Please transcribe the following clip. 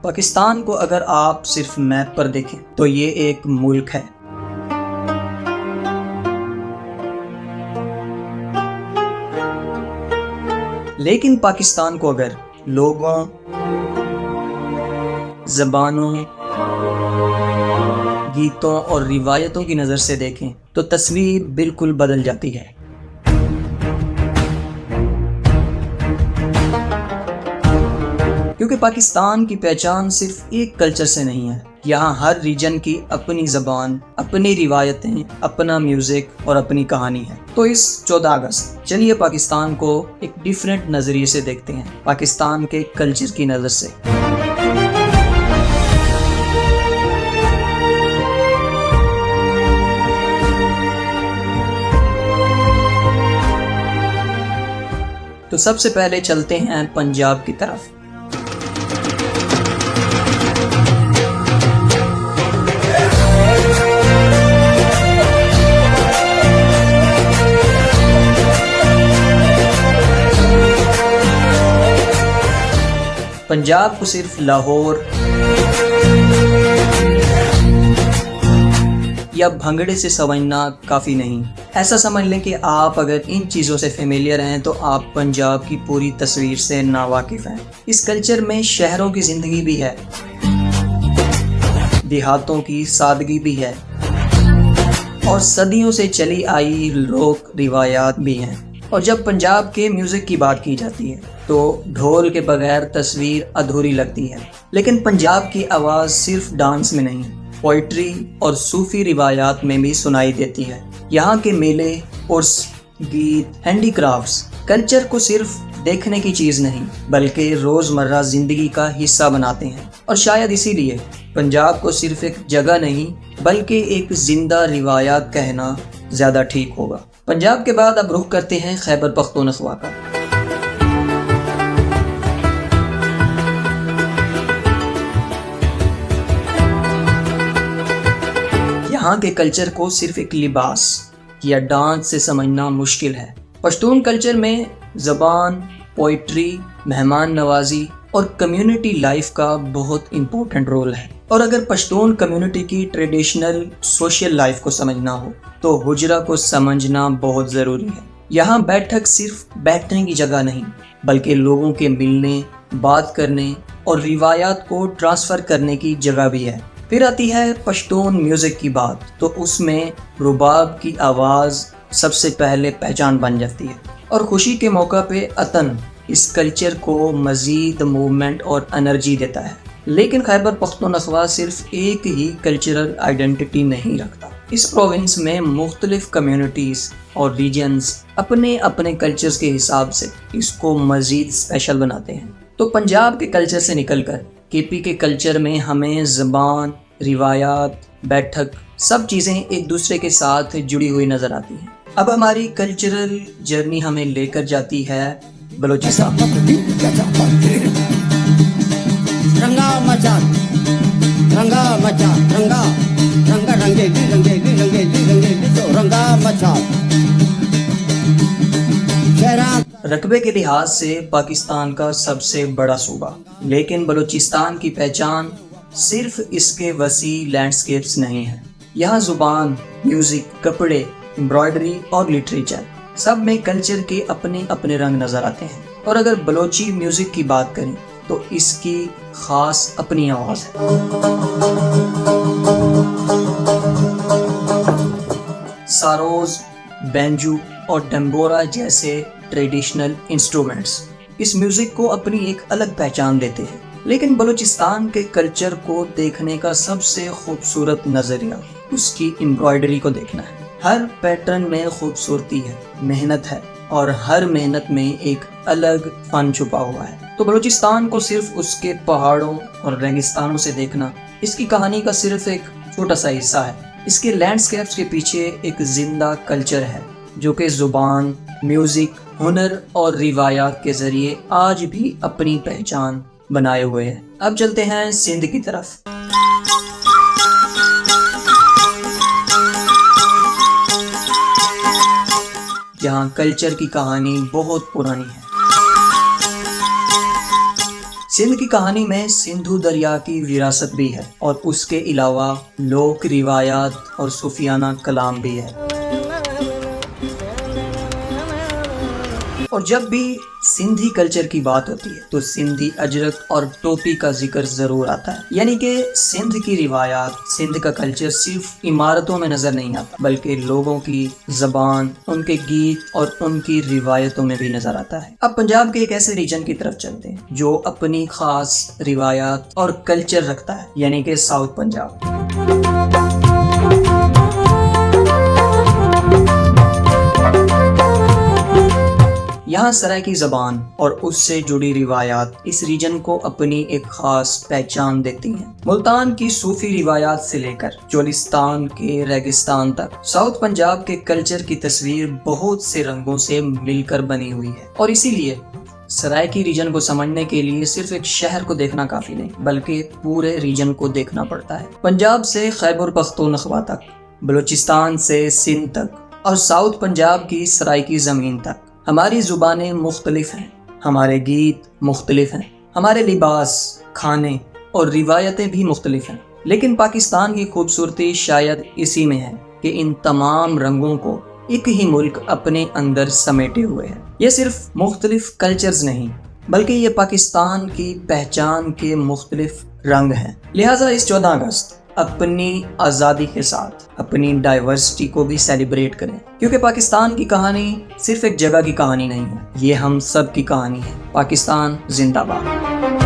पाकिस्तान को अगर आप सिर्फ मैप पर देखें तो ये एक मुल्क है। लेकिन पाकिस्तान को अगर लोगों, ज़बानों, गीतों और रिवायतों की नज़र से देखें तो तस्वीर बिल्कुल बदल जाती है। क्योंकि पाकिस्तान की पहचान सिर्फ एक कल्चर से नहीं है। यहाँ हर रीजन की अपनी ज़बान, अपनी रिवायतें, अपना म्यूज़िक और अपनी कहानी है। तो इस 14 अगस्त चलिए पाकिस्तान को एक डिफरेंट नज़रिए से देखते हैं, पाकिस्तान के कल्चर की नज़र से। तो सबसे पहले चलते हैं पंजाब की तरफ। पंजाब को सिर्फ लाहौर या भंगड़े से समझना काफ़ी नहीं। ऐसा समझ लें कि आप अगर इन चीज़ों से फेमिलियर हैं तो आप पंजाब की पूरी तस्वीर से नावाकिफ़ हैं। इस कल्चर में शहरों की ज़िंदगी भी है, देहातों की सादगी भी है और सदियों से चली आई लोक रिवायात भी हैं। और जब पंजाब के म्यूज़िक की बात की जाती है तो ढोल के बगैर तस्वीर अधूरी लगती है। लेकिन पंजाब की आवाज़ सिर्फ डांस में नहीं, पोइट्री और सूफी रिवायात में भी सुनाई देती है। यहाँ के मेले, उर्स, गीत, हैंडीक्राफ्ट्स कल्चर को सिर्फ देखने की चीज़ नहीं बल्कि रोज़मर्रा ज़िंदगी का हिस्सा बनाते हैं। और शायद इसीलिए पंजाब को सिर्फ एक जगह नहीं बल्कि एक जिंदा रिवायात कहना ज़्यादा ठीक होगा। पंजाब के बाद अब रुख करते हैं खैबर पख्तूनख्वा का। यहाँ के कल्चर को सिर्फ एक लिबास या डांस से समझना मुश्किल है। पश्तून कल्चर में ज़बान, पोइट्री, मेहमान नवाजी और कम्युनिटी लाइफ का बहुत इम्पोर्टेंट रोल है। और अगर पश्तून कम्युनिटी की ट्रेडिशनल सोशल लाइफ को समझना हो तो हुजरा को समझना बहुत ज़रूरी है। यहाँ बैठक सिर्फ बैठने की जगह नहीं बल्कि लोगों के मिलने, बात करने और रिवायात को ट्रांसफ़र करने की जगह भी है। फिर आती है पश्तून म्यूज़िक की बात, तो उसमें रुबाब की आवाज़ सबसे पहले पहचान बन जाती है। और खुशी के मौका पे अतन इस कल्चर को मज़ीद मूवमेंट और एनर्जी देता है। लेकिन खैबर पख्तूनख्वा सिर्फ एक ही कल्चरल आइडेंटिटी नहीं रखता। इस प्रोविंस में मुख्तलिफ कम्युनिटीज़ और रीजन्स अपने अपने कल्चर्स के हिसाब से इसको मज़ीद स्पेशल बनाते हैं। तो पंजाब के कल्चर से निकलकर केपी के कल्चर में हमें ज़बान, रिवायात, बैठक सब चीज़ें एक दूसरे के साथ जुड़ी हुई नज़र आती हैं। अब हमारी कल्चरल जर्नी हमें लेकर जाती है बलूचिस्तान। रंगा मचा रंगा मचा रंगा रंगा रंगेली रंगेली रंगेली रंगेली तो रंगा मचा। रकबे के लिहाज से पाकिस्तान का सबसे बड़ा सूबा, लेकिन बलूचिस्तान की पहचान सिर्फ इसके वसी लैंडस्केप्स नहीं है। यहाँ ज़ुबान, म्यूज़िक, कपड़े, एम्ब्रॉयडरी और लिटरेचर सब में कल्चर के अपने अपने रंग नज़र आते हैं। और अगर बलोची म्यूज़िक की बात करें तो इसकी ख़ास अपनी आवाज़ है। सारोज, बैंजू और डम्बोरा जैसे ट्रेडिशनल इंस्ट्रूमेंट्स इस म्यूज़िक को अपनी एक अलग पहचान देते हैं। लेकिन बलूचिस्तान के कल्चर को देखने का सबसे खूबसूरत नज़रिया उसकी एम्ब्रॉयडरी को देखना है। हर पैटर्न में खूबसूरती है, मेहनत है और हर मेहनत में एक अलग फन छुपा हुआ है। तो बलूचिस्तान को सिर्फ उसके पहाड़ों और रेगिस्तानों से देखना इसकी कहानी का सिर्फ एक छोटा सा हिस्सा है। इसके लैंडस्केप्स के पीछे एक जिंदा कल्चर है जो कि ज़ुबान, म्यूज़िक, हुनर और रिवायात के ज़रिए आज भी अपनी पहचान बनाए हुए हैं। अब चलते हैं सिंध की तरफ। जहाँ कल्चर की कहानी बहुत पुरानी है। सिंध की कहानी में सिंधु दरिया की विरासत भी है और उसके अलावा लोक रिवायात और सूफियाना कलाम भी है। और जब भी सिंधी कल्चर की बात होती है तो सिंधी अजरक और टोपी का जिक्र जरूर आता है। यानी कि सिंध की रिवायात, सिंध का कल्चर सिर्फ इमारतों में नजर नहीं आता बल्कि लोगों की जबान, उनके गीत और उनकी रिवायतों में भी नजर आता है। अब पंजाब के एक ऐसे रीजन की तरफ चलते हैं जो अपनी खास रिवायात और कल्चर रखता है, यानी कि साउथ पंजाब। यहाँ सराइकी ज़बान और उससे जुड़ी रिवायात इस रीजन को अपनी एक खास पहचान देती हैं। मुल्तान की सूफी रिवायात से लेकर चोलिस्तान के रेगिस्तान तक साउथ पंजाब के कल्चर की तस्वीर बहुत से रंगों से मिलकर बनी हुई है। और इसीलिए सराइकी रीजन को समझने के लिए सिर्फ एक शहर को देखना काफी नहीं बल्कि पूरे रीजन को देखना पड़ता है। पंजाब से खैबर पख्तूनख्वा तक, बलूचिस्तान से सिंध तक और साउथ पंजाब की सराइकी ज़मीन तक हमारी ज़ुबानें मुख्तलिफ हैं, हमारे गीत मुख्तलिफ हैं, हमारे लिबास, खाने और रिवायतें भी मुख्तलिफ हैं। लेकिन पाकिस्तान की खूबसूरती शायद इसी में है कि इन तमाम रंगों को एक ही मुल्क अपने अंदर समेटे हुए है। ये सिर्फ मुख्तलिफ कल्चर्स नहीं बल्कि ये पाकिस्तान की पहचान के मुख्तलिफ रंग हैं। लिहाजा इस 14 अगस्त अपनी आज़ादी के साथ अपनी डाइवर्सिटी को भी सेलिब्रेट करें, क्योंकि पाकिस्तान की कहानी सिर्फ एक जगह की कहानी नहीं है, ये हम सब की कहानी है। पाकिस्तान जिंदाबाद।